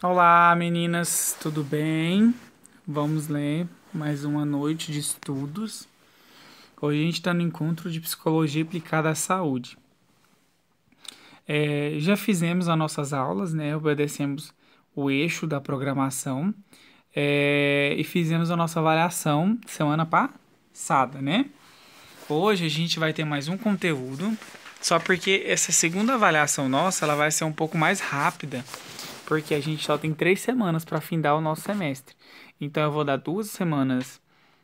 Olá, meninas, tudo bem? Vamos ler mais uma noite de estudos. Hoje a gente está no encontro de psicologia aplicada à saúde. Já fizemos as nossas aulas, né? Obedecemos o eixo da programação e fizemos a nossa avaliação semana passada, né? Hoje a gente vai ter mais um conteúdo, só porque essa segunda avaliação nossa ela vai ser um pouco mais rápida, porque a gente só tem 3 semanas para findar o nosso semestre. Então eu vou dar 2 semanas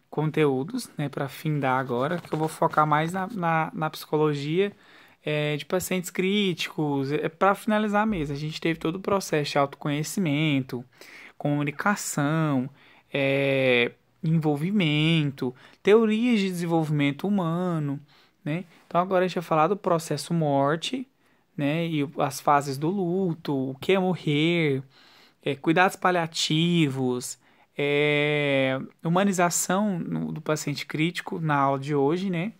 conteúdos, né, para findar agora, que eu vou focar mais na psicologia de pacientes críticos, para finalizar mesmo. A gente teve todo o processo de autoconhecimento, comunicação, é, envolvimento, teorias de desenvolvimento humano, né? Então agora a gente vai falar do processo morte, né, e as fases do luto, o que é morrer, cuidados paliativos, humanização do paciente crítico na aula de hoje, né?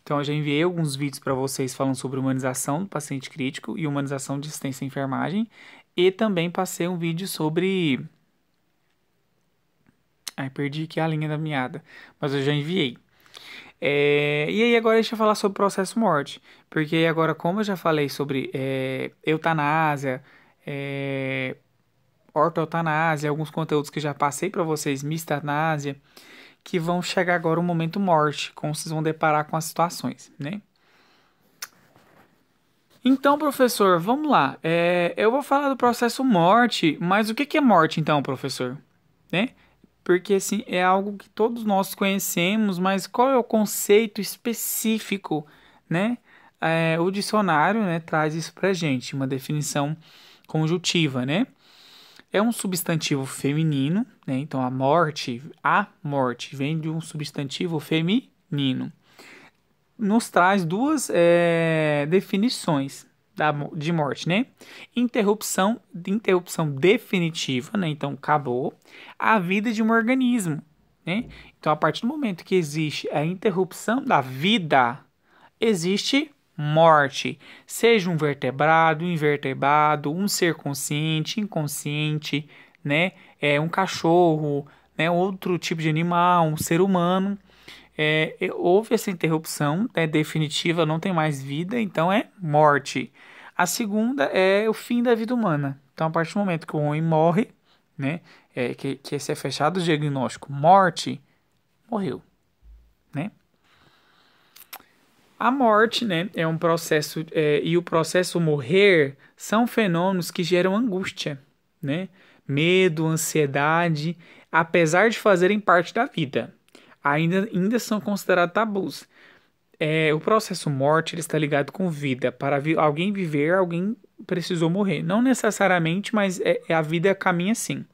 Então eu já enviei alguns vídeos para vocês falando sobre humanização do paciente crítico e humanização de assistência à enfermagem, e também passei um vídeo sobre. Ai, perdi aqui a linha da meada, mas eu já enviei. E aí agora deixa eu falar sobre o processo morte, porque agora como eu já falei sobre eutanásia, é, ortoeutanásia, alguns conteúdos que já passei para vocês, mistanásia, que vão chegar agora o momento morte, como vocês vão deparar com as situações, né? Então, professor, vamos lá. Eu vou falar do processo morte, mas o que é morte, então, professor? Né? Porque, assim, é algo que todos nós conhecemos, mas qual é o conceito específico, né? O dicionário, né, traz isso pra gente, uma definição conjuntiva, né? É um substantivo feminino, né? Então a morte vem de um substantivo feminino. Nos traz duas definições de morte, né? Interrupção definitiva, né? Então acabou a vida de um organismo, né? Então a partir do momento que existe a interrupção da vida, existe morte, seja um vertebrado, um invertebrado, um ser consciente, inconsciente, né? Um cachorro, né? Outro tipo de animal, um ser humano. Houve essa interrupção, definitiva, não tem mais vida, então é morte. A segunda é o fim da vida humana. Então, a partir do momento que o homem morre, né? Que esse é fechado o diagnóstico, morte, morreu, né? A morte, né, é um processo, e o processo morrer são fenômenos que geram angústia, né? Medo, ansiedade, apesar de fazerem parte da vida, ainda são considerados tabus. O processo morte ele está ligado com vida. Para alguém viver, alguém precisou morrer. Não necessariamente, mas a vida caminha assim.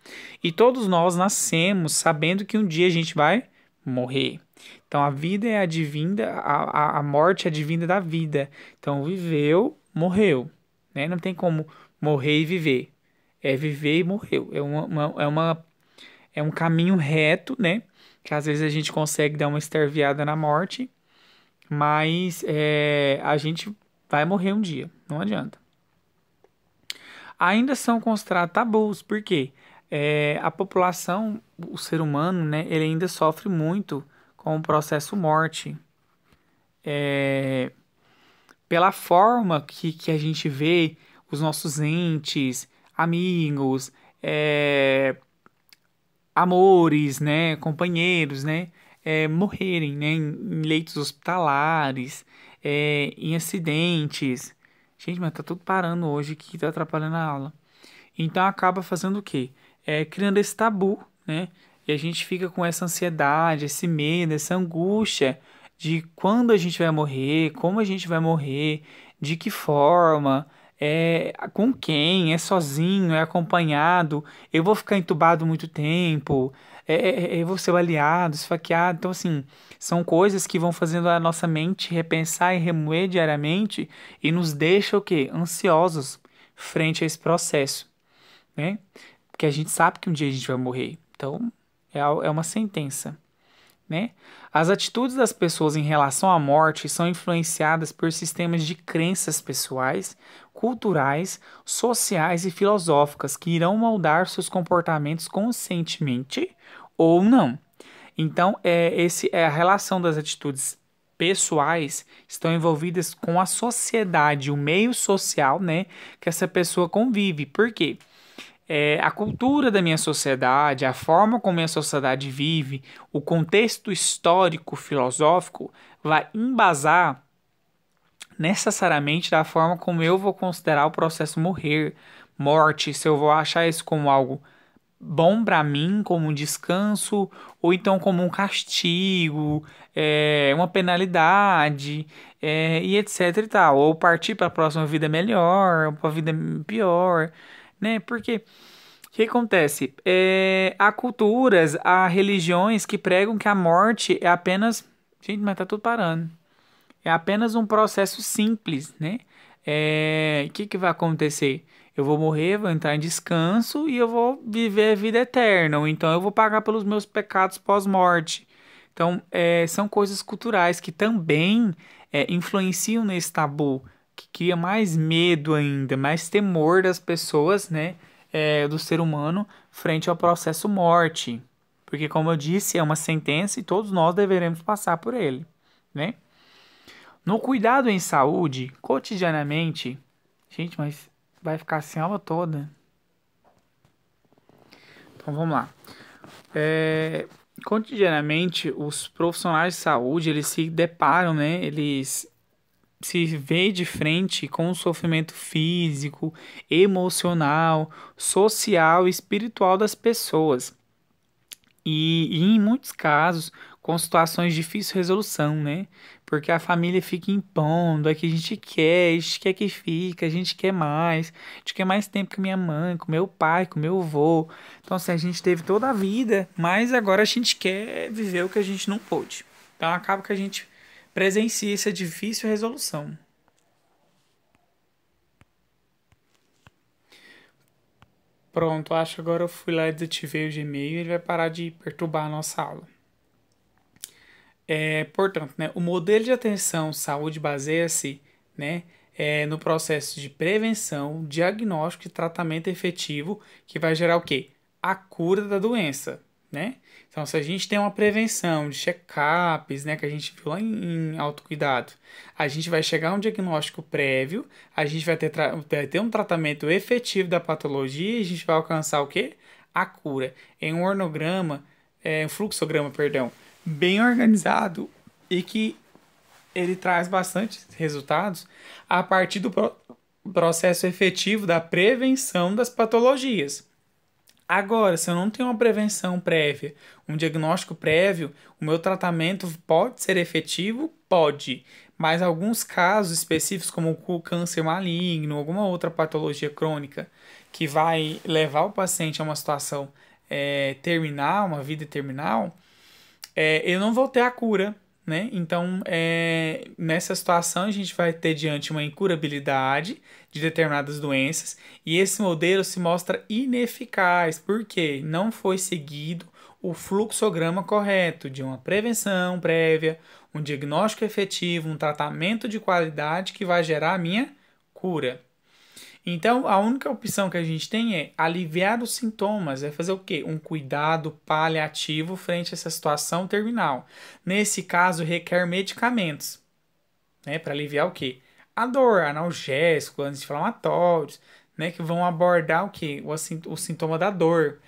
E todos nós nascemos sabendo que um dia a gente vai morrer. Então a vida é advinda, a morte é advinda da vida. Então viveu, morreu, né? Não tem como morrer e viver. É viver e morreu. É um caminho reto, né? Que às vezes a gente consegue dar uma extraviada na morte, mas a gente vai morrer um dia, não adianta. Ainda são considerados tabus, porque a população, o ser humano, né, ele ainda sofre muito com o processo morte. Pela forma que a gente vê os nossos entes, amigos, amores, né, companheiros, né, morrerem, né, em leitos hospitalares, em acidentes. Gente, mas tá tudo parando hoje que tá atrapalhando a aula. Então acaba fazendo o quê? Criando esse tabu, né? E a gente fica com essa ansiedade, esse medo, essa angústia de quando a gente vai morrer, como a gente vai morrer, de que forma, com quem, é sozinho, é acompanhado, eu vou ficar entubado muito tempo, eu vou ser baleado, esfaqueado. Então, assim, são coisas que vão fazendo a nossa mente repensar e remoer diariamente e nos deixa o quê? Ansiosos frente a esse processo, né? Porque a gente sabe que um dia a gente vai morrer. Então, é uma sentença, né? As atitudes das pessoas em relação à morte são influenciadas por sistemas de crenças pessoais, culturais, sociais e filosóficas que irão moldar seus comportamentos conscientemente ou não. Então, esse é a relação das atitudes pessoais estão envolvidas com a sociedade, o meio social, né, que essa pessoa convive. Por quê? A cultura da minha sociedade, a forma como a minha sociedade vive, o contexto histórico, filosófico, vai embasar necessariamente da forma como eu vou considerar o processo morte, se eu vou achar isso como algo bom para mim, como um descanso, ou então como um castigo, uma penalidade, e etc e tal, ou partir para a próxima vida melhor, para a vida pior, né? Porque o que acontece? Há culturas, há religiões que pregam que a morte é apenas. Gente, mas tá tudo parando. É apenas um processo simples, né? O que vai acontecer? Eu vou morrer, vou entrar em descanso e eu vou viver a vida eterna. Ou então eu vou pagar pelos meus pecados pós-morte. Então, são coisas culturais que também influenciam nesse tabu, que cria mais medo ainda, mais temor das pessoas, né? Do ser humano frente ao processo morte. Porque, como eu disse, é uma sentença e todos nós deveremos passar por ele, né? No cuidado em saúde, cotidianamente. Gente, mas vai ficar assim a aula toda. Então vamos lá. Cotidianamente, os profissionais de saúde eles se deparam, né? Eles se veem de frente com o sofrimento físico, emocional, social e espiritual das pessoas. E em muitos casos, com situações de difícil resolução, né? Porque a família fica impondo, é que a gente quer que fique, a gente quer mais, a gente quer mais tempo com minha mãe, com meu pai, com meu avô. Então, assim, a gente teve toda a vida, mas agora a gente quer viver o que a gente não pôde. Então, acaba que a gente presencia essa difícil resolução. Pronto, acho que agora eu fui lá e desativei o Gmail e ele vai parar de perturbar a nossa aula. Portanto, né, o modelo de atenção saúde baseia-se, né, no processo de prevenção, diagnóstico e tratamento efetivo que vai gerar o quê? A cura da doença, né? Então, se a gente tem uma prevenção de check-ups, né, que a gente viu lá em autocuidado, a gente vai chegar a um diagnóstico prévio, a gente vai ter um tratamento efetivo da patologia e a gente vai alcançar o quê? A cura. Em um organograma, um fluxograma, perdão, bem organizado e que ele traz bastante resultados a partir do processo efetivo da prevenção das patologias. Agora, se eu não tenho uma prevenção prévia, um diagnóstico prévio, o meu tratamento pode ser efetivo? Pode. Mas alguns casos específicos, como o câncer maligno, alguma outra patologia crônica, que vai levar o paciente a uma situação terminal, uma vida terminal, eu não vou ter a cura, né? Então, nessa situação, a gente vai ter diante uma incurabilidade de determinadas doenças e esse modelo se mostra ineficaz porque não foi seguido o fluxograma correto de uma prevenção prévia, um diagnóstico efetivo, um tratamento de qualidade que vai gerar a minha cura. Então, a única opção que a gente tem é aliviar os sintomas, é fazer o quê? Um cuidado paliativo frente a essa situação terminal. Nesse caso, requer medicamentos, né, para aliviar o quê? A dor, analgésicos, anti-inflamatórios, né, que vão abordar o quê? O sintoma da dor.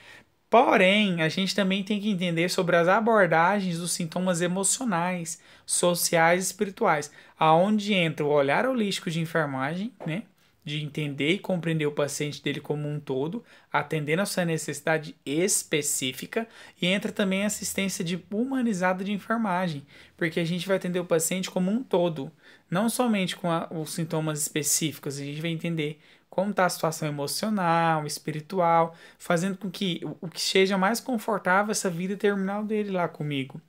Porém, a gente também tem que entender sobre as abordagens dos sintomas emocionais, sociais e espirituais, aonde entra o olhar holístico de enfermagem, né? De entender e compreender o paciente dele como um todo, atendendo a sua necessidade específica, e entra também a assistência humanizada de enfermagem, porque a gente vai atender o paciente como um todo, não somente com os sintomas específicos, a gente vai entender como está a situação emocional, espiritual, fazendo com que o que seja mais confortável essa vida terminal dele lá comigo.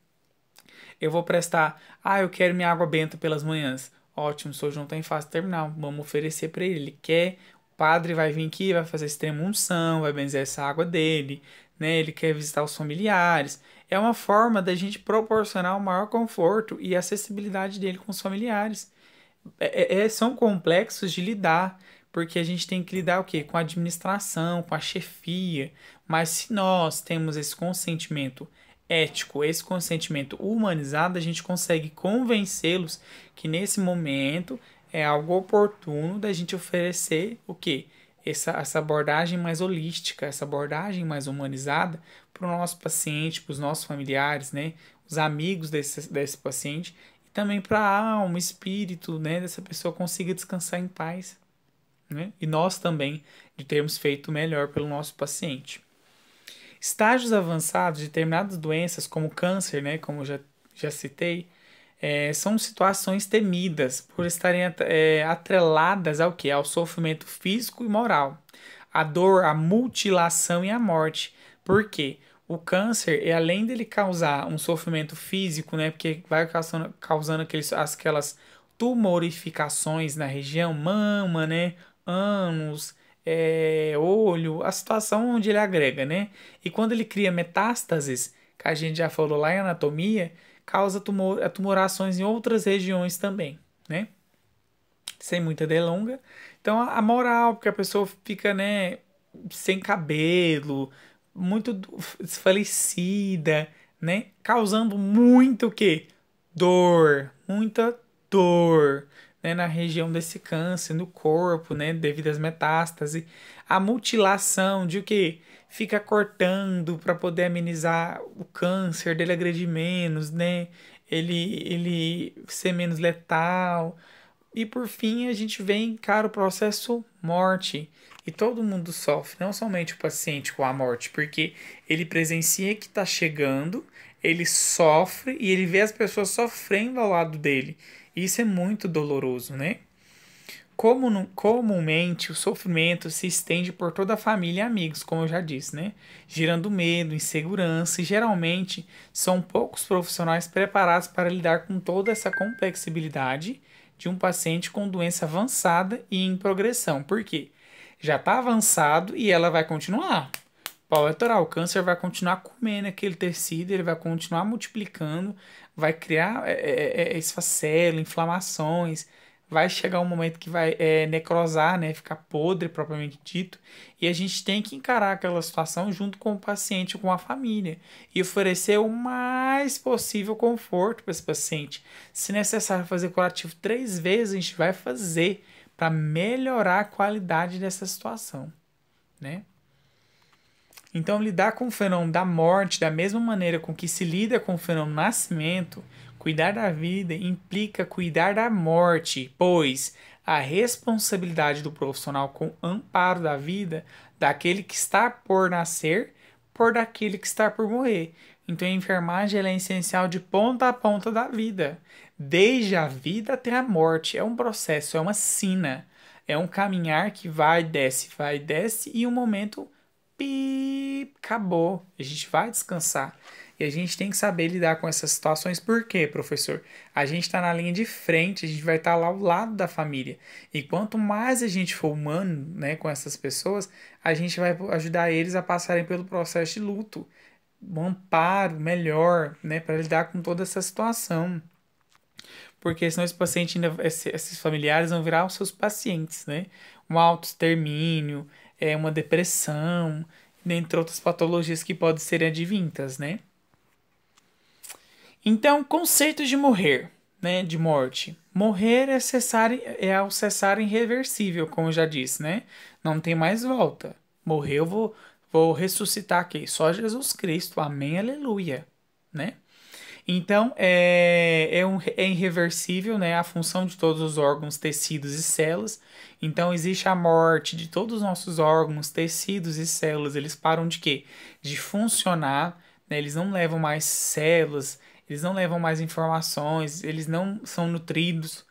Eu vou prestar, eu quero minha água benta pelas manhãs. Ótimo, o senhor não está em fase terminal, vamos oferecer para ele. Ele quer, o padre vai vir aqui, vai fazer extrema unção, vai benzer essa água dele, né? Ele quer visitar os familiares. é uma forma da gente proporcionar o maior conforto e acessibilidade dele com os familiares. São complexos de lidar, porque a gente tem que lidar o quê? Com a administração, com a chefia. Mas se nós temos esse consentimento ético, esse consentimento humanizado, a gente consegue convencê-los que nesse momento é algo oportuno da gente oferecer o quê? Essa abordagem mais holística, essa abordagem mais humanizada para o nosso paciente, para os nossos familiares, né? Os amigos desse paciente e também para a alma, o espírito, né? Dessa pessoa consiga descansar em paz, né? E nós também de termos feito o melhor pelo nosso paciente. Estágios avançados de determinadas doenças, como câncer, né? Como já citei, são situações temidas por estarem atreladas ao que? Ao sofrimento físico e moral, a dor, a mutilação e a morte. Por quê? O câncer, além dele causar um sofrimento físico, né, porque vai causando aquelas tumorificações na região, mama, né, ânus, olho, a situação onde ele agrega, né? E quando ele cria metástases, que a gente já falou lá em anatomia, causa tumorações em outras regiões também, né? Sem muita delonga. Então, a moral, porque a pessoa fica, né, sem cabelo, muito desfalecida, né? Causando muito o quê? Dor, muita dor, né, na região desse câncer, no corpo, né, devido às metástases. A mutilação de o quê? Fica cortando para poder amenizar o câncer dele agredir menos, né? Ele ser menos letal. E por fim, a gente vê e encara o processo morte. E todo mundo sofre, não somente o paciente com a morte, porque ele presencia que está chegando, ele sofre e ele vê as pessoas sofrendo ao lado dele. Isso é muito doloroso, né? Comumente, o sofrimento se estende por toda a família e amigos, como eu já disse, né? Gerando medo, insegurança e geralmente são poucos profissionais preparados para lidar com toda essa complexibilidade de um paciente com doença avançada e em progressão. Por quê? Já está avançado e ela vai continuar. Pau eleitoral, o câncer vai continuar comendo aquele tecido, ele vai continuar multiplicando, vai criar esfacelo, inflamações, vai chegar um momento que vai necrosar, né, ficar podre propriamente dito, e a gente tem que encarar aquela situação junto com o paciente, com a família, e oferecer o mais possível conforto para esse paciente. Se necessário fazer curativo 3 vezes, a gente vai fazer para melhorar a qualidade dessa situação, né? Então, lidar com o fenômeno da morte da mesma maneira com que se lida com o fenômeno do nascimento, cuidar da vida implica cuidar da morte, pois a responsabilidade do profissional com amparo da vida daquele que está por nascer, por daquele que está por morrer. Então, a enfermagem ela é essencial de ponta a ponta da vida, desde a vida até a morte. É um processo, é uma sina, é um caminhar que vai e desce, e um momento acabou. A gente vai descansar. E a gente tem que saber lidar com essas situações. Por quê, professor? A gente está na linha de frente, a gente vai estar lá ao lado da família. E quanto mais a gente for humano, né, com essas pessoas, a gente vai ajudar eles a passarem pelo processo de luto. Um amparo melhor, né, para lidar com toda essa situação. Porque senão esse paciente, esses familiares vão virar os seus pacientes, né? Um autoextermínio, uma depressão, dentre outras patologias que podem ser advintas, né? Então, conceitos de morrer, né? De morte. Morrer é ao cessar irreversível, como eu já disse, né? Não tem mais volta. Morrer, eu vou ressuscitar aqui. Só Jesus Cristo. Amém, aleluia, né? Então, é irreversível, né, a função de todos os órgãos, tecidos e células. Então, existe a morte de todos os nossos órgãos, tecidos e células. Eles param de quê? De funcionar, né? Eles não levam mais células, eles não levam mais informações, eles não são nutridos.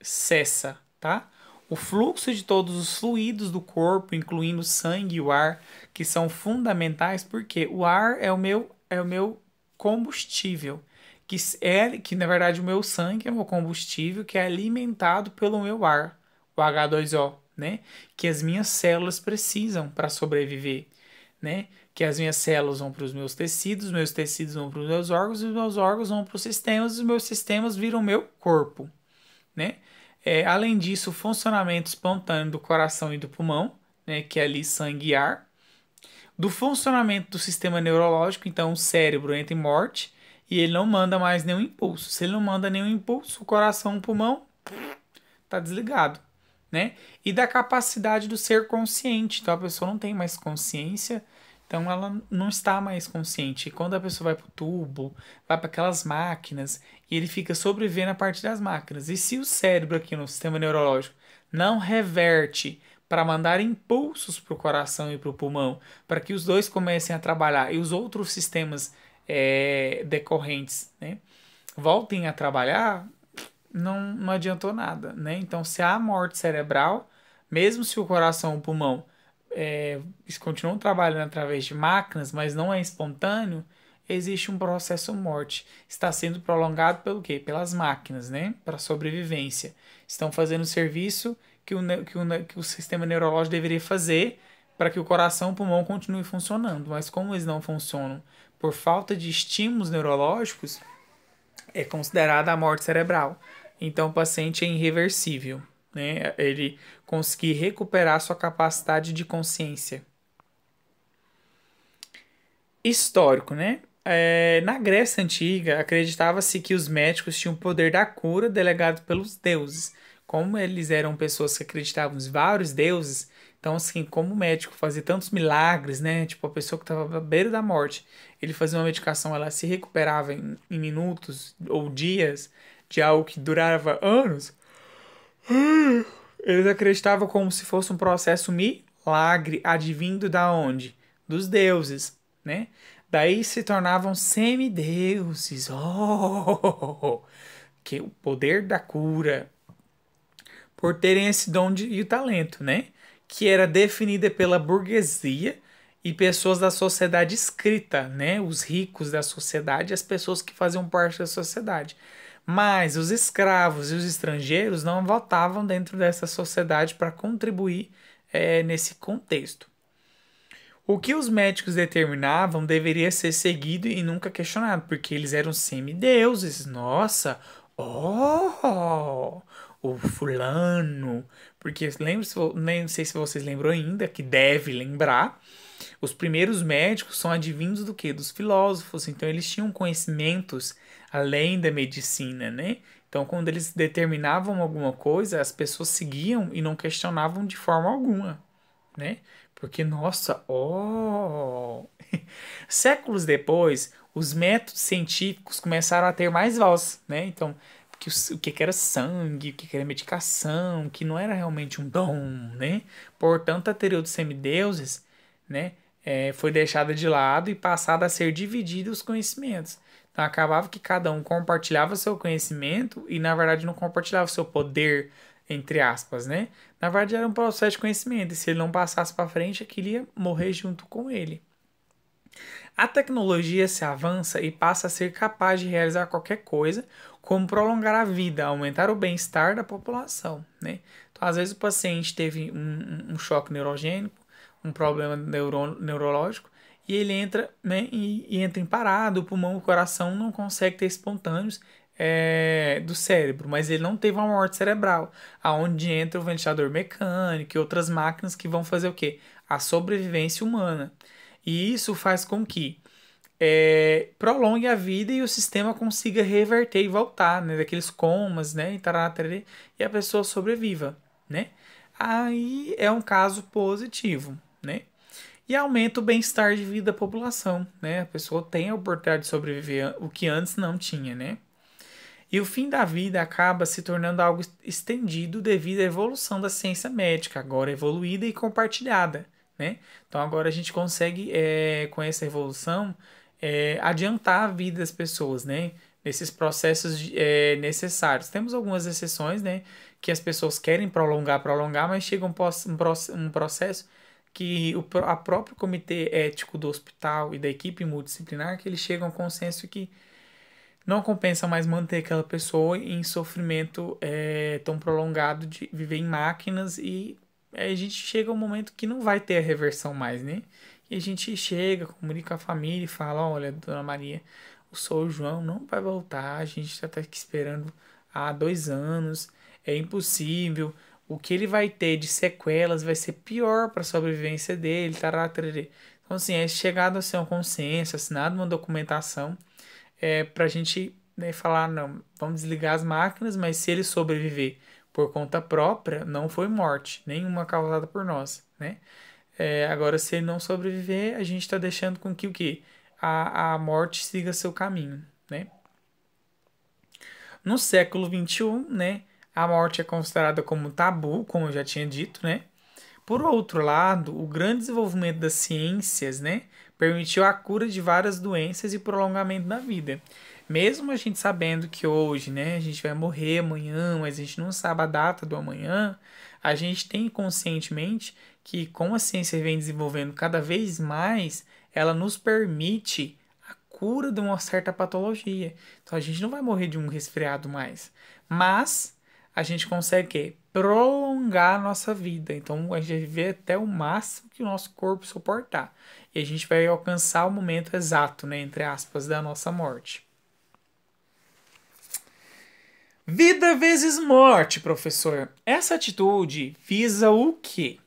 Cessa, tá? O fluxo de todos os fluidos do corpo, incluindo o sangue e o ar, que são fundamentais, porque o ar é o meu combustível, que na verdade o meu sangue é o meu combustível, que é alimentado pelo meu ar, o H2O, né? Que as minhas células precisam para sobreviver. né? Que as minhas células vão para os meus tecidos vão para os meus órgãos, e os meus órgãos vão para os sistemas, e os meus sistemas viram meu corpo, né? Além disso, o funcionamento espontâneo do coração e do pulmão, né? Que é ali sangue e ar. Do funcionamento do sistema neurológico, então o cérebro entra em morte e ele não manda mais nenhum impulso. Se ele não manda nenhum impulso, o coração, o pulmão, tá desligado, né? E da capacidade do ser consciente. Então a pessoa não tem mais consciência, então ela não está mais consciente. E quando a pessoa vai pro tubo, vai para aquelas máquinas e ele fica sobrevivendo a partir das máquinas. E se o cérebro aqui no sistema neurológico não reverte para mandar impulsos para o coração e para o pulmão, para que os dois comecem a trabalhar e os outros sistemas decorrentes, né, voltem a trabalhar, não adiantou nada, né? Então, se há morte cerebral, mesmo se o coração e o pulmão eles continuam trabalhando através de máquinas, mas não é espontâneo, existe um processo morte. Está sendo prolongado pelo quê? Pelas máquinas, né? Para sobrevivência. Estão fazendo o serviço que o sistema neurológico deveria fazer para que o coração e o pulmão continuem funcionando. Mas como eles não funcionam por falta de estímulos neurológicos, é considerada a morte cerebral. Então o paciente é irreversível, né? Ele conseguir recuperar sua capacidade de consciência. Histórico, né? Na Grécia Antiga, acreditava-se que os médicos tinham o poder da cura delegado pelos deuses. Como eles eram pessoas que acreditavam em vários deuses, então, assim, como o médico fazia tantos milagres, né? Tipo, a pessoa que estava à beira da morte, ele fazia uma medicação, ela se recuperava em minutos ou dias de algo que durava anos. Eles acreditavam como se fosse um processo milagre, advindo da onde? Dos deuses, né? Daí se tornavam semideuses. Oh! Que o poder da cura, por terem esse dom e o talento, né? Que era definida pela burguesia e pessoas da sociedade escrita, né? Os ricos da sociedade, as pessoas que faziam parte da sociedade. Mas os escravos e os estrangeiros não votavam dentro dessa sociedade para contribuir nesse contexto. O que os médicos determinavam deveria ser seguido e nunca questionado, porque eles eram semideuses. Nossa, oh, o fulano. Porque lembra, nem sei se vocês lembram ainda, que deve lembrar. Os primeiros médicos são advindos do quê? Dos filósofos. Então eles tinham conhecimentos além da medicina, né? Então quando eles determinavam alguma coisa, as pessoas seguiam e não questionavam de forma alguma, né? Porque, nossa, oh! Séculos depois, os métodos científicos começaram a ter mais voz, né? Então, o que era sangue, o que era medicação, que não era realmente um dom, né? Portanto, a teoria dos semideuses, né, foi deixada de lado e passada a ser dividida os conhecimentos. Então, acabava que cada um compartilhava seu conhecimento e, na verdade, não compartilhava seu poder, entre aspas, né? Na verdade, era um processo de conhecimento, e se ele não passasse para frente, aquilo ia morrer junto com ele. A tecnologia se avança e passa a ser capaz de realizar qualquer coisa, como prolongar a vida, aumentar o bem-estar da população, né? Então, às vezes o paciente teve um choque neurogênico, um problema neurológico, e ele entra, né, e entra em parada, o pulmão, o coração não consegue ter espontâneos do cérebro, mas ele não teve uma morte cerebral, aonde entra o ventilador mecânico e outras máquinas que vão fazer o quê? A sobrevivência humana. E isso faz com que prolongue a vida e o sistema consiga reverter e voltar, né, daqueles comas, né, e a pessoa sobreviva, né? Aí é um caso positivo, né? E aumenta o bem-estar de vida da população, né? A pessoa tem a oportunidade de sobreviver, o que antes não tinha, né? E o fim da vida acaba se tornando algo estendido devido à evolução da ciência médica, agora evoluída e compartilhada, né? Então agora a gente consegue, com essa evolução, adiantar a vida das pessoas, né? Nesses processos necessários. Temos algumas exceções, né? Que as pessoas querem prolongar, mas chega um processo que a próprio comitê ético do hospital e da equipe multidisciplinar que eles chegam ao consenso que não compensa mais manter aquela pessoa em sofrimento tão prolongado de viver em máquinas e a gente chega a um momento que não vai ter a reversão mais, né? E a gente chega, comunica com a família e fala, olha, dona Maria, o senhor João não vai voltar, a gente já está aqui esperando há 2 anos, é impossível, o que ele vai ter de sequelas vai ser pior para a sobrevivência dele, tará, tarará. Então, assim, é chegado a ser um consenso, assinado uma documentação, para a gente, né, falar, não, vamos desligar as máquinas, mas se ele sobreviver por conta própria, não foi morte, nenhuma causada por nós, né? Agora, se ele não sobreviver, a gente está deixando com que o quê? A morte siga seu caminho, né? No século XXI, né, a morte é considerada como tabu, como eu já tinha dito, né? Por outro lado, o grande desenvolvimento das ciências, né, permitiu a cura de várias doenças e prolongamento da vida. Mesmo a gente sabendo que hoje, né, a gente vai morrer amanhã, mas a gente não sabe a data do amanhã, a gente tem conscientemente que com a ciência vem desenvolvendo cada vez mais, ela nos permite a cura de uma certa patologia. Então a gente não vai morrer de um resfriado mais, mas a gente consegue o quê? Prolongar a nossa vida. Então a gente vai viver até o máximo que o nosso corpo suportar. E a gente vai alcançar o momento exato, né, entre aspas, da nossa morte. Vida vezes morte, professor. Essa atitude visa o quê?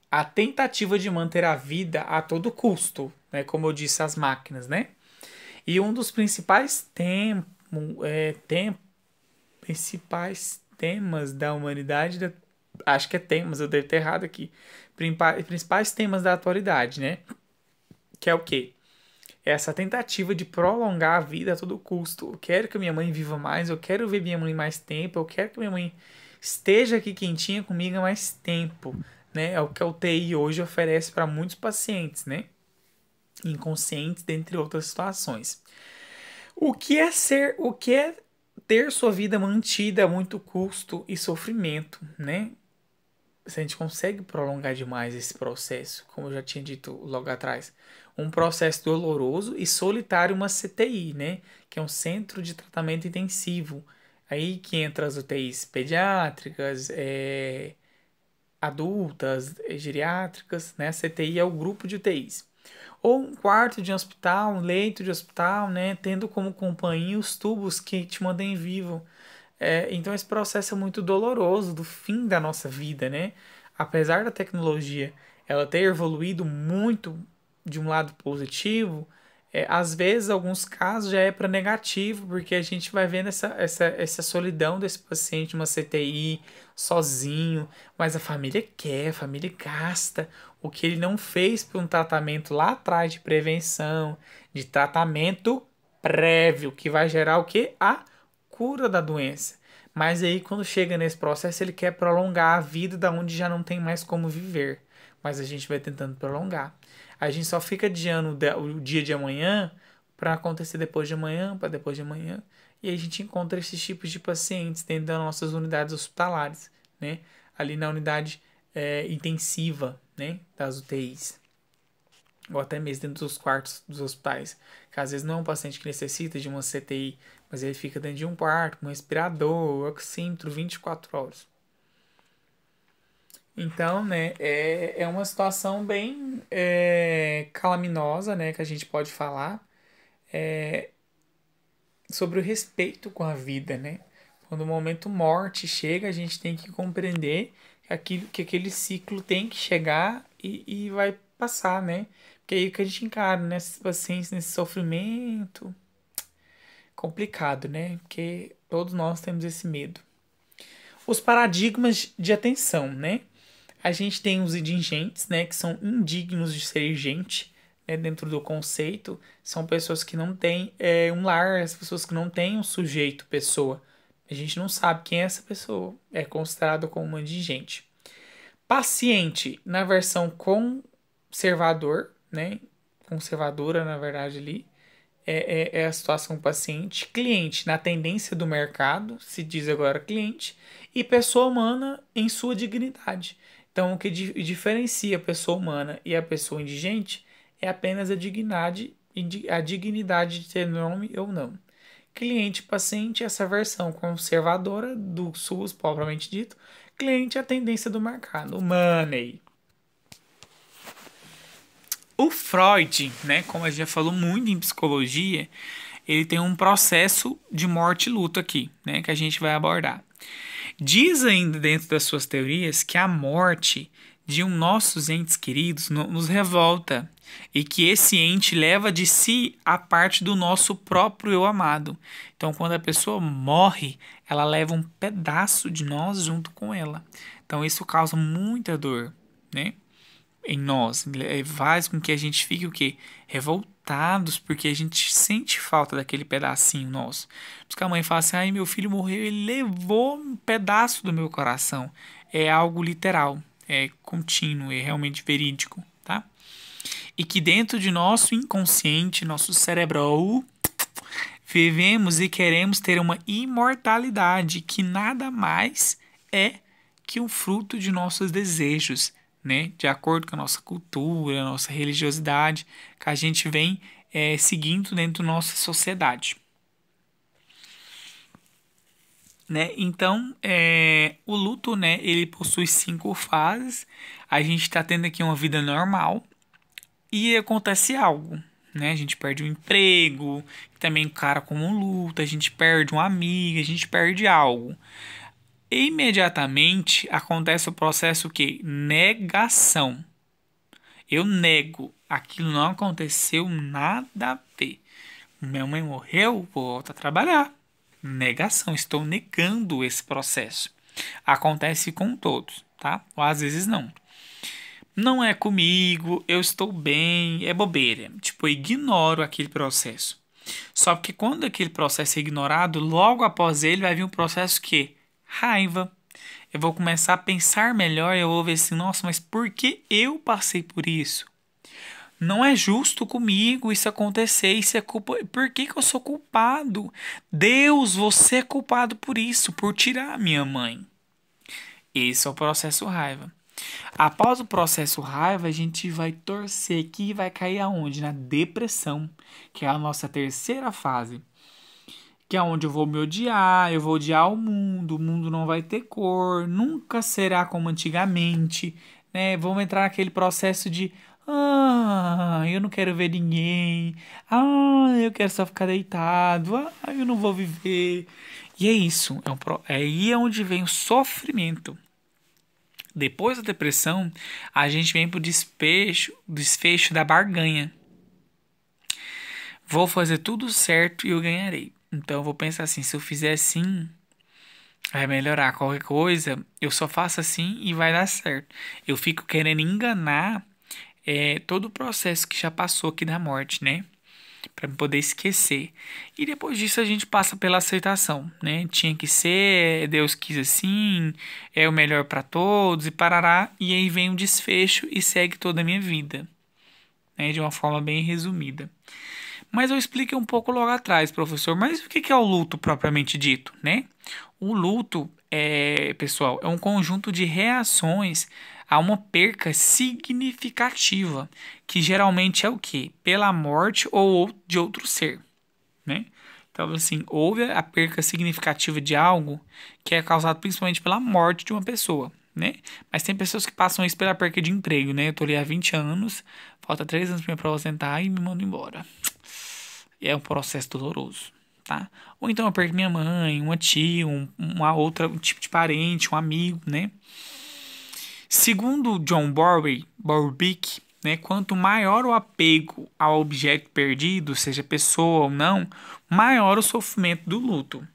A tentativa de manter a vida a todo custo, né? Como eu disse, as máquinas, né? E um dos principais temas da humanidade, acho que é temas, eu devo ter errado aqui, principais temas da atualidade, né? Que é o quê? Essa tentativa de prolongar a vida a todo custo. Eu quero que minha mãe viva mais, eu quero ver minha mãe mais tempo, eu quero que minha mãe esteja aqui quentinha comigo há mais tempo, né? É o que a UTI hoje oferece para muitos pacientes, né? Inconscientes, dentre outras situações. O que é ter sua vida mantida a muito custo e sofrimento, né? Se a gente consegue prolongar demais esse processo, como eu já tinha dito logo atrás, um processo doloroso e solitário, uma CTI, né? Que é um centro de tratamento intensivo. Aí que entra as UTIs pediátricas, adultas, geriátricas, né? A CTI é o grupo de UTIs. Ou um quarto de hospital, um leito de hospital, né? Tendo como companhia os tubos que te mantêm vivo. Então esse processo é muito doloroso do fim da nossa vida, né? Apesar da tecnologia ela ter evoluído muito de um lado positivo, às vezes, alguns casos já é para negativo, porque a gente vai vendo essa solidão desse paciente, uma CTI, sozinho, mas a família quer, a família gasta o que ele não fez por um tratamento lá atrás de prevenção, de tratamento prévio, que vai gerar o que? A cura da doença. Mas aí, quando chega nesse processo, ele quer prolongar a vida da onde já não tem mais como viver. Mas a gente vai tentando prolongar. A gente só fica adiando o dia de amanhã para acontecer depois de amanhã, para depois de amanhã. E aí a gente encontra esses tipos de pacientes dentro das nossas unidades hospitalares, né? Ali na unidade intensiva, né? Das UTIs. Ou até mesmo dentro dos quartos dos hospitais. Que às vezes não é um paciente que necessita de uma CTI, mas ele fica dentro de um quarto, com um respirador, oxímetro, 24 horas. Então, né, é uma situação bem calaminosa, né, que a gente pode falar sobre o respeito com a vida, né? Quando o momento morte chega, a gente tem que compreender que aquele ciclo tem que chegar e vai passar, né? Porque é aí que a gente encara, né, esses pacientes nesse sofrimento complicado, né? Porque todos nós temos esse medo. Os paradigmas de atenção, né? A gente tem os indigentes, né, que são indignos de ser gente, né, dentro do conceito. São pessoas que não têm um lar, as pessoas que não têm um sujeito, pessoa. A gente não sabe quem é essa pessoa. É considerado como uma indigente. Paciente, na versão conservador, né? Conservadora, na verdade, ali. É a situação paciente. Cliente, na tendência do mercado, se diz agora cliente. E pessoa humana em sua dignidade. Então, o que diferencia a pessoa humana e a pessoa indigente é apenas a dignidade de ter nome ou não. Cliente paciente, essa versão conservadora do SUS, propriamente dito. Cliente, a tendência do mercado. O money. O Freud, né, como a gente já falou muito em psicologia, ele tem um processo de morte e luto aqui, né, que a gente vai abordar. Diz ainda dentro das suas teorias que a morte de um nossos entes queridos nos revolta e que esse ente leva de si a parte do nosso próprio eu amado. Então, quando a pessoa morre, ela leva um pedaço de nós junto com ela. Então, isso causa muita dor, né? Em nós, faz com que a gente fique o quê? Revoltados, porque a gente sente falta daquele pedacinho nosso. Por isso que a mãe fala assim, ai, meu filho morreu, ele levou um pedaço do meu coração. É algo literal, é contínuo, é realmente verídico, tá? E que dentro de nosso inconsciente, nosso cérebro, vivemos e queremos ter uma imortalidade que nada mais é que um fruto de nossos desejos, né? De acordo com a nossa cultura, a nossa religiosidade, que a gente vem seguindo dentro da nossa sociedade. Né? Então, o luto, né, ele possui 5 fases. A gente está tendo aqui uma vida normal e acontece algo, né? A gente perde um emprego, também encara como um luto, a gente perde um amigo, a gente perde algo. Imediatamente acontece o processo que negação. Eu nego, aquilo não aconteceu, nada a ver. Minha mãe morreu, vou voltar a trabalhar. Negação, estou negando esse processo. Acontece com todos, tá? Ou às vezes não. Não é comigo, eu estou bem, é bobeira. Tipo, eu ignoro aquele processo. Só que quando aquele processo é ignorado, logo após ele vai vir um processo que raiva. Eu vou começar a pensar melhor e eu vou ver assim, nossa, mas por que eu passei por isso? Não é justo comigo isso acontecer, isso é culpa. Por que que eu sou culpado? Deus, você é culpado por isso, por tirar a minha mãe. Esse é o processo raiva. Após o processo raiva, a gente vai torcer aqui e vai cair aonde? Na depressão, que é a nossa terceira fase. Que é onde eu vou me odiar, eu vou odiar o mundo não vai ter cor, nunca será como antigamente, né? Vamos entrar naquele processo de eu não quero ver ninguém, eu quero só ficar deitado, eu não vou viver. E é isso, aí é onde vem o sofrimento. Depois da depressão, a gente vem pro desfecho da barganha. Vou fazer tudo certo e eu ganharei. Então eu vou pensar assim, se eu fizer assim, vai melhorar qualquer coisa, eu só faço assim e vai dar certo. Eu fico querendo enganar todo o processo que já passou aqui da morte, né? Pra poder esquecer. E depois disso a gente passa pela aceitação, né? Tinha que ser, Deus quis assim, é o melhor pra todos e parará. E aí vem o desfecho e segue toda a minha vida, né? De uma forma bem resumida. Mas eu expliquei um pouco logo atrás, professor. Mas o que é o luto propriamente dito, né? O luto, pessoal, é um conjunto de reações a uma perca significativa, que geralmente é o quê? Pela morte ou de outro ser, né? Então, assim, houve a perca significativa de algo que é causado principalmente pela morte de uma pessoa, né? Mas tem pessoas que passam isso pela perca de emprego, né? Eu tô ali há 20 anos, falta 3 anos para me aposentar e me mando embora. É um processo doloroso, tá? Ou então eu perco minha mãe, uma tia, uma outra um tipo de parente, um amigo, né? Segundo John Bowlby, né, quanto maior o apego ao objeto perdido, seja pessoa ou não, maior o sofrimento do luto.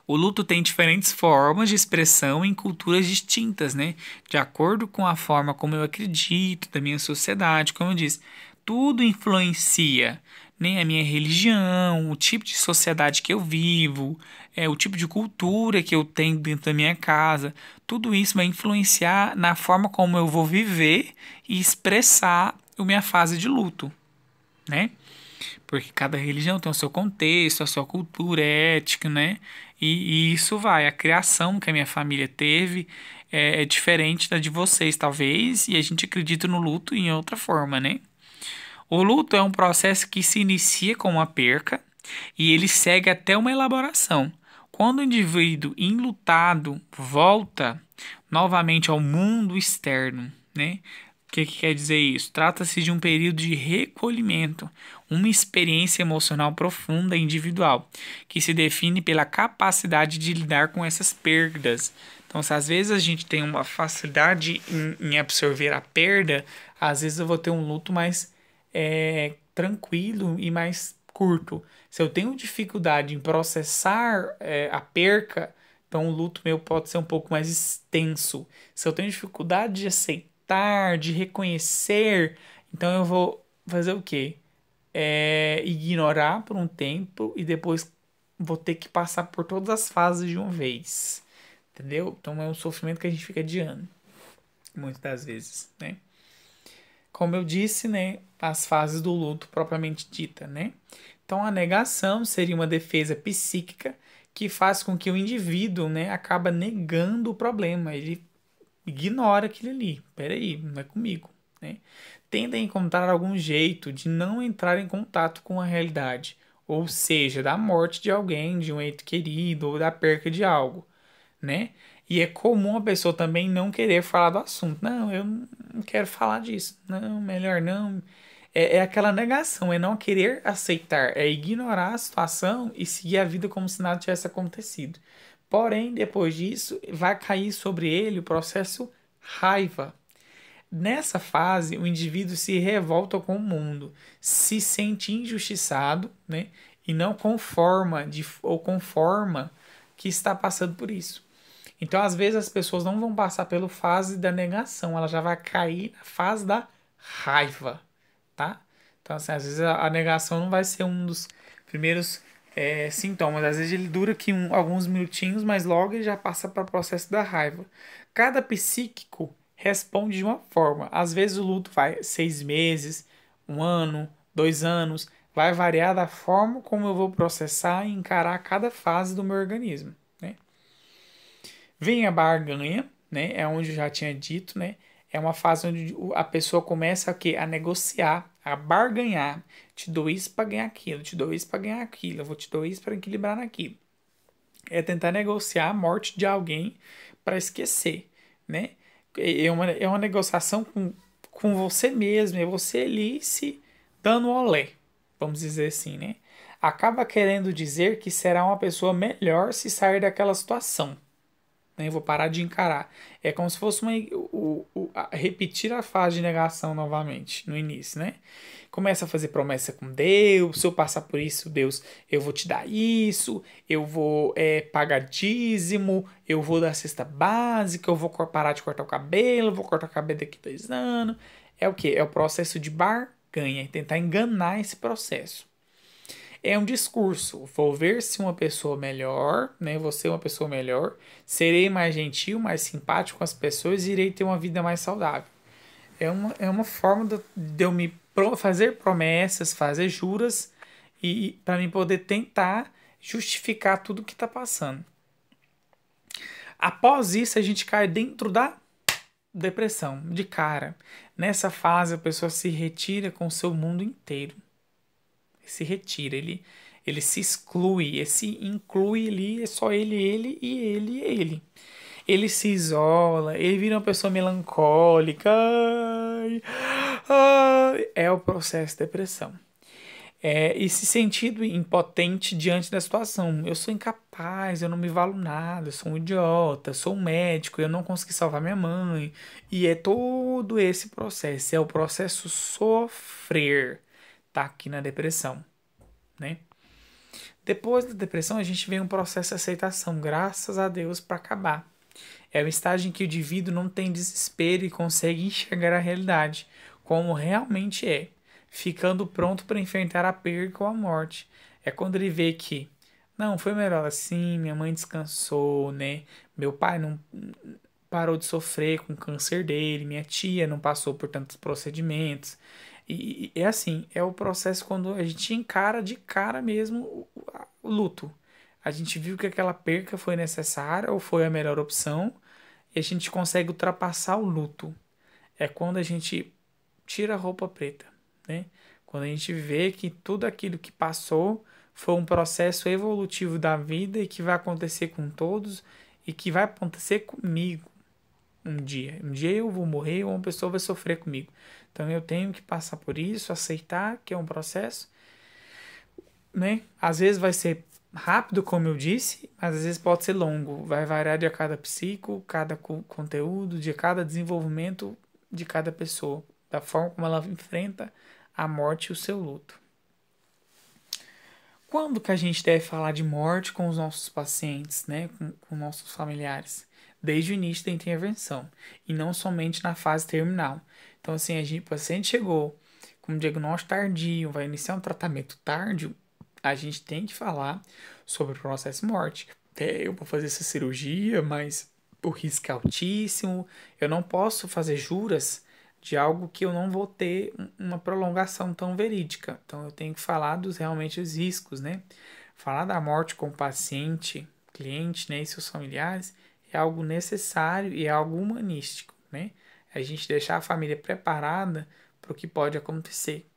O luto tem diferentes formas de expressão em culturas distintas, né? De acordo com a forma como eu acredito, da minha sociedade, como eu disse, tudo influencia, né? A minha religião, o tipo de sociedade que eu vivo, o tipo de cultura que eu tenho dentro da minha casa, tudo isso vai influenciar na forma como eu vou viver e expressar a minha fase de luto, né? Porque cada religião tem o seu contexto, a sua cultura, ética, né? E isso vai. A criação que a minha família teve é diferente da de vocês, talvez, e a gente acredita no luto em outra forma, né? O luto é um processo que se inicia com uma perca e ele segue até uma elaboração. Quando o indivíduo enlutado volta novamente ao mundo externo, né? O que quer dizer isso? Trata-se de um período de recolhimento, uma experiência emocional profunda e individual, que se define pela capacidade de lidar com essas perdas. Então, se às vezes a gente tem uma facilidade em absorver a perda, às vezes eu vou ter um luto mais tranquilo e mais curto. Se eu tenho dificuldade em processar a perca, então o luto meu pode ser um pouco mais extenso. Se eu tenho dificuldade de aceitar, de reconhecer, então eu vou fazer o quê? Ignorar por um tempo e depois vou ter que passar por todas as fases de uma vez. Entendeu? Então é um sofrimento que a gente fica adiando, muitas das vezes, né? Como eu disse, né, as fases do luto propriamente dita, né? Então a negação seria uma defesa psíquica que faz com que o indivíduo, né, acaba negando o problema, ele ignora aquilo ali. Peraí, não é comigo, né? Tenta encontrar algum jeito de não entrar em contato com a realidade, ou seja, da morte de alguém, de um ente querido, ou da perca de algo, né? E é comum a pessoa também não querer falar do assunto. Não, eu não quero falar disso. Não, melhor não. É aquela negação, é não querer aceitar, é ignorar a situação e seguir a vida como se nada tivesse acontecido. Porém, depois disso, vai cair sobre ele o processo raiva. Nessa fase, o indivíduo se revolta com o mundo, se sente injustiçado, né? E não conforma que está passando por isso. Então, às vezes, as pessoas não vão passar pela fase da negação, ela já vai cair na fase da raiva, tá? Então, assim, às vezes a negação não vai ser um dos primeiros sintomas. Às vezes ele dura aqui alguns minutinhos, mas logo ele já passa para o processo da raiva. Cada psíquico responde de uma forma. Às vezes o luto vai 6 meses, 1 ano, 2 anos. Vai variar da forma como eu vou processar e encarar cada fase do meu organismo, né? Vem a barganha, né? É onde eu já tinha dito, né? É uma fase onde a pessoa começa a negociar, a barganhar. Te dou isso para ganhar aquilo, te dou isso para ganhar aquilo, eu vou te dar isso para equilibrar naquilo. É tentar negociar a morte de alguém para esquecer, né? É uma negociação com você mesmo, é você ali se dando olé, vamos dizer assim, né? Acaba querendo dizer que será uma pessoa melhor se sair daquela situação, né? Vou parar de encarar. É como se fosse repetir a fase de negação novamente, no início, né? Começa a fazer promessa com Deus, se eu passar por isso, Deus, eu vou te dar isso, eu vou pagar dízimo, eu vou dar cesta básica, eu vou parar de cortar o cabelo, vou cortar o cabelo daqui 2 anos. É o quê? É o processo de barganha, tentar enganar esse processo. É um discurso. Vou ver se uma pessoa melhor, né? Vou ser uma pessoa melhor, serei mais gentil, mais simpático com as pessoas e irei ter uma vida mais saudável. É uma forma de eu fazer promessas, fazer juras e para mim poder tentar justificar tudo que está passando. Após isso, a gente cai dentro da depressão, de cara. Nessa fase, a pessoa se retira com o seu mundo inteiro. Se retira, ele se exclui, ele se inclui ali, é só ele e ele. Ele se isola, ele vira uma pessoa melancólica. Ai, ai, é o processo de depressão. E se sentindo impotente diante da situação. Eu sou incapaz, eu não me valo nada, eu sou um idiota, sou um médico, eu não consegui salvar minha mãe. E é todo esse processo, é o processo sofrer, tá aqui na depressão, né? Depois da depressão, a gente vem um processo de aceitação, graças a Deus, para acabar. É o estágio em que o indivíduo não tem desespero e consegue enxergar a realidade como realmente é, ficando pronto para enfrentar a perda ou a morte. É quando ele vê que, não, foi melhor assim, minha mãe descansou, né? Meu pai não parou de sofrer com o câncer dele, minha tia não passou por tantos procedimentos. E é assim, é o processo quando a gente encara de cara mesmo o luto. A gente viu que aquela perca foi necessária ou foi a melhor opção e a gente consegue ultrapassar o luto. É quando a gente tira a roupa preta, né? Quando a gente vê que tudo aquilo que passou foi um processo evolutivo da vida e que vai acontecer com todos e que vai acontecer comigo. um dia. Um dia eu vou morrer ou uma pessoa vai sofrer comigo. Então eu tenho que passar por isso, aceitar que é um processo, né? Às vezes vai ser rápido, como eu disse, mas às vezes pode ser longo. Vai variar de cada psico, cada conteúdo, de cada desenvolvimento de cada pessoa, da forma como ela enfrenta a morte e o seu luto. Quando que a gente deve falar de morte com os nossos pacientes, né, com nossos familiares? Desde o início da intervenção e não somente na fase terminal. Então, assim, o paciente chegou com um diagnóstico tardio, vai iniciar um tratamento tardio, a gente tem que falar sobre o processo de morte. Eu vou fazer essa cirurgia, mas o risco é altíssimo. Eu não posso fazer juras de algo que eu não vou ter uma prolongação tão verídica. Então eu tenho que falar dos realmente os riscos, né? Falar da morte com o paciente, cliente, né, e seus familiares é algo necessário e é algo humanístico, né? A gente deixar a família preparada para o que pode acontecer,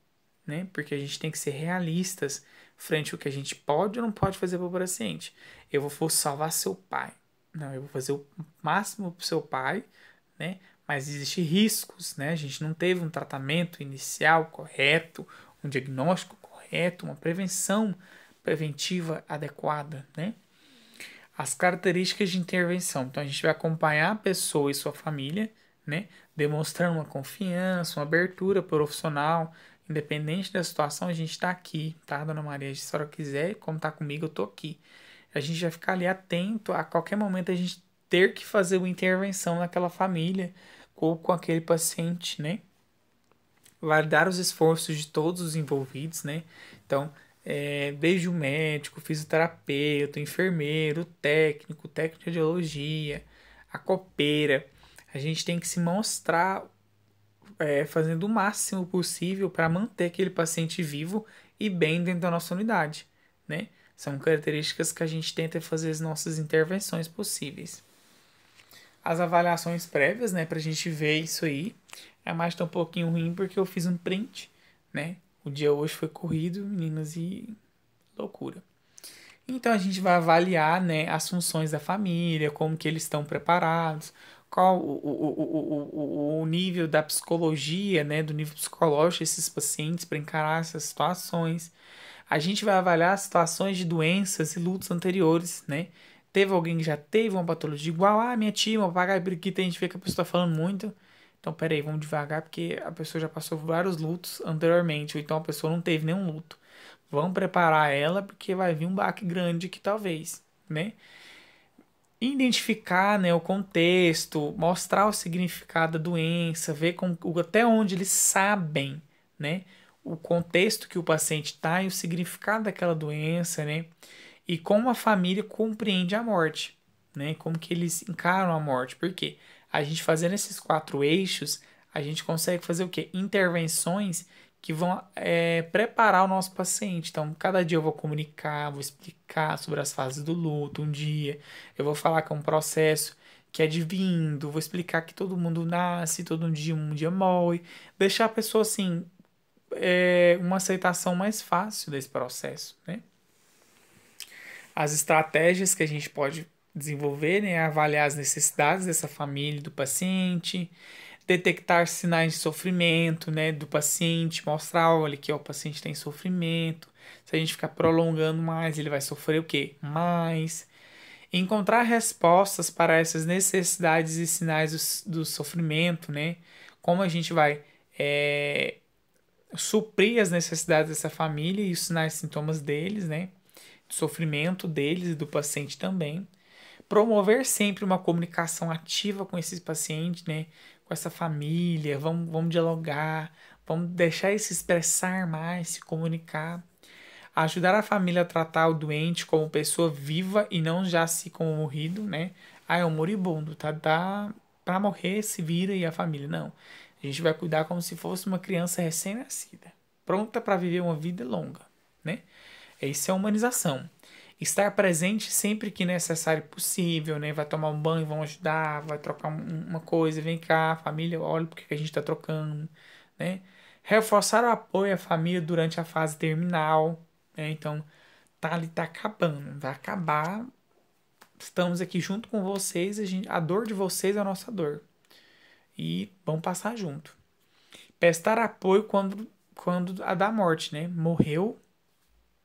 né? Porque a gente tem que ser realistas frente ao que a gente pode ou não pode fazer para o paciente. Eu vou salvar seu pai. Não, eu vou fazer o máximo para o seu pai, né? Mas existem riscos, né? A gente não teve um tratamento inicial correto, um diagnóstico correto, uma prevenção preventiva adequada, né? As características de intervenção. Então, a gente vai acompanhar a pessoa e sua família, né? Demonstrando uma confiança, uma abertura profissional. Independente da situação, a gente está aqui, tá, Dona Maria? Se a senhora quiser contar comigo, eu tô aqui. A gente vai ficar ali atento a qualquer momento a gente ter que fazer uma intervenção naquela família ou com aquele paciente, né? Validar os esforços de todos os envolvidos, né? Então, desde o médico, fisioterapeuta, enfermeiro, técnico de radiologia, a copeira, a gente tem que se mostrar fazendo o máximo possível para manter aquele paciente vivo e bem dentro da nossa unidade, né? São características que a gente tenta fazer as nossas intervenções possíveis. As avaliações prévias, né, pra gente ver isso aí. A imagem tá um pouquinho ruim porque eu fiz um print, né? O dia hoje foi corrido, meninas, e loucura. Então a gente vai avaliar, né, as funções da família, como que eles estão preparados, qual o nível da psicologia, né, do nível psicológico desses pacientes para encarar essas situações. A gente vai avaliar as situações de doenças e lutos anteriores, né? Teve alguém que já teve uma patologia igual, minha tia, meu papagaio periquito, a gente vê que a pessoa está falando muito. Então, peraí, vamos devagar, porque a pessoa já passou por vários lutos anteriormente, ou então a pessoa não teve nenhum luto. Vamos preparar ela, porque vai vir um baque grande aqui, talvez, né? Identificar, né, o contexto, mostrar o significado da doença, ver até onde eles sabem, né, o contexto que o paciente está e o significado daquela doença, né, e como a família compreende a morte, né, como que eles encaram a morte. Porque a gente fazendo esses quatro eixos, a gente consegue fazer o quê? Intervenções que vão preparar o nosso paciente. Então, cada dia eu vou comunicar, vou explicar sobre as fases do luto. Um dia eu vou falar que é um processo que é divino, vou explicar que todo mundo nasce, todo dia um dia morre, deixar a pessoa assim, uma aceitação mais fácil desse processo, né? As estratégias que a gente pode desenvolver, né, avaliar as necessidades dessa família, do paciente, detectar sinais de sofrimento, né, do paciente, mostrar, olha, que o paciente tem sofrimento. Se a gente ficar prolongando mais, ele vai sofrer o quê? Mais. Encontrar respostas para essas necessidades e sinais do sofrimento, né? Como a gente vai suprir as necessidades dessa família e os sinais e sintomas deles, né? Do sofrimento deles e do paciente também. Promover sempre uma comunicação ativa com esses pacientes, né? Com essa família, vamos dialogar, vamos deixar ele se expressar mais, se comunicar. Ajudar a família a tratar o doente como pessoa viva e não já se como morrido, né? É um moribundo, tá pra morrer, se vira e a família. Não. A gente vai cuidar como se fosse uma criança recém-nascida, pronta para viver uma vida longa, né? Isso é humanização. Estar presente sempre que necessário e possível, né? Vai tomar um banho, vão ajudar, vai trocar uma coisa, vem cá, família, olha porque que a gente está trocando, né? Reforçar o apoio à família durante a fase terminal, né? Então, tá ali, tá acabando, vai acabar. Estamos aqui junto com vocês, a dor de vocês é a nossa dor, e vamos passar junto. Prestar apoio quando a da morte, né? Morreu,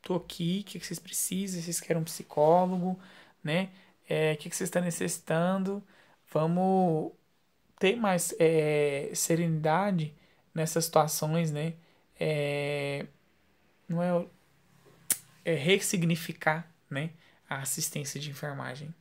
tô aqui, o que vocês precisam? Vocês querem um psicólogo, né? O que vocês estão necessitando? Vamos ter mais serenidade nessas situações, né? É, não ressignificar, né? A assistência de enfermagem.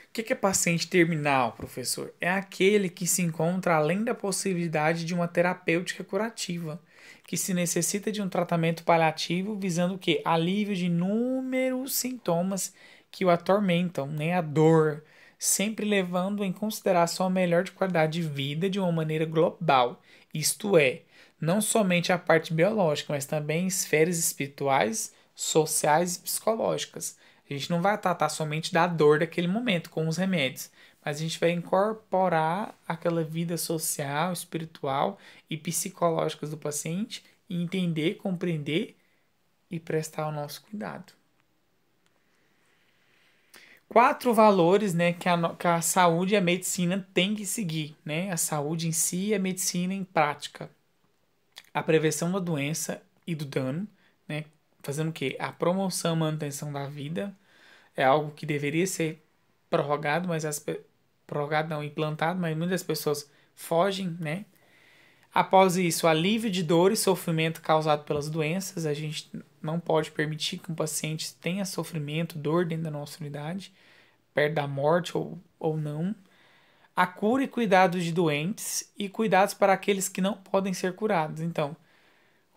O que é paciente terminal, professor? É aquele que se encontra além da possibilidade de uma terapêutica curativa, que se necessita de um tratamento paliativo visando o quê? Alívio de inúmeros sintomas que o atormentam, né? A dor, sempre levando em consideração a melhor de qualidade de vida de uma maneira global, isto é, não somente a parte biológica, mas também esferas espirituais, sociais e psicológicas. A gente não vai tratar somente da dor daquele momento com os remédios, mas a gente vai incorporar aquela vida social, espiritual e psicológica do paciente e entender, compreender e prestar o nosso cuidado. 4 valores, né, que a saúde e a medicina têm que seguir, né? A saúde em si e a medicina em prática. A prevenção da doença e do dano, né? Fazendo o quê? A promoção e manutenção da vida, é algo que deveria ser prorrogado, mas prorrogado não, implantado, mas muitas pessoas fogem, né? Após isso, alívio de dor e sofrimento causado pelas doenças. A gente não pode permitir que um paciente tenha sofrimento, dor dentro da nossa unidade, perto da morte ou não. A cura e cuidado de doentes e cuidados para aqueles que não podem ser curados. Então,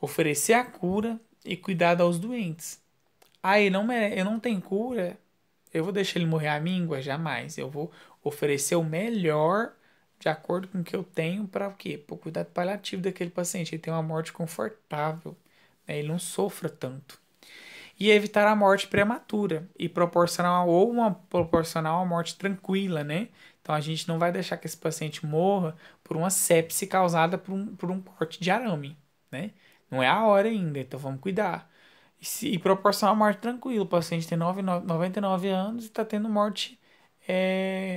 oferecer a cura e cuidado aos doentes. Aí, eu não tenho cura, eu vou deixar ele morrer à míngua? Jamais. Eu vou oferecer o melhor de acordo com o que eu tenho para o quê? Para o cuidado paliativo daquele paciente. Ele tem uma morte confortável, né? Ele não sofra tanto. E evitar a morte prematura e proporcionar uma morte tranquila, né? Então a gente não vai deixar que esse paciente morra por uma sepse causada por um corte de arame, né? Não é a hora ainda, então vamos cuidar. E proporcionar uma morte tranquila. O paciente tem 99 anos e está tendo morte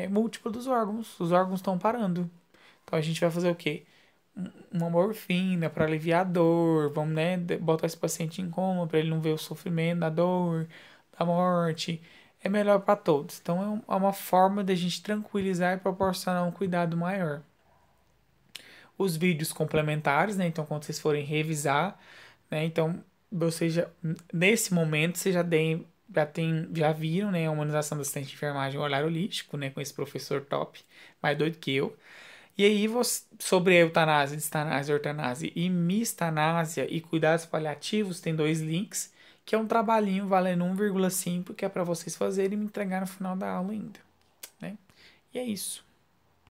múltipla dos órgãos. Os órgãos estão parando. Então a gente vai fazer o quê? Uma morfina para aliviar a dor. Vamos, né, botar esse paciente em coma para ele não ver o sofrimento da dor, da morte. É melhor para todos. Então é uma forma de a gente tranquilizar e proporcionar um cuidado maior. Os vídeos complementares, né? Então quando vocês forem revisar, né? Então vocês já, nesse momento vocês já viram, né, a humanização do assistente de enfermagem, o olhar holístico, né, com esse professor top, mais doido que eu. E aí, sobre a eutanásia, distanásia, ortanásia e mistanásia e cuidados paliativos, tem 2 links, que é um trabalhinho valendo 1,5, que é para vocês fazerem e me entregar no final da aula ainda, né? E é isso.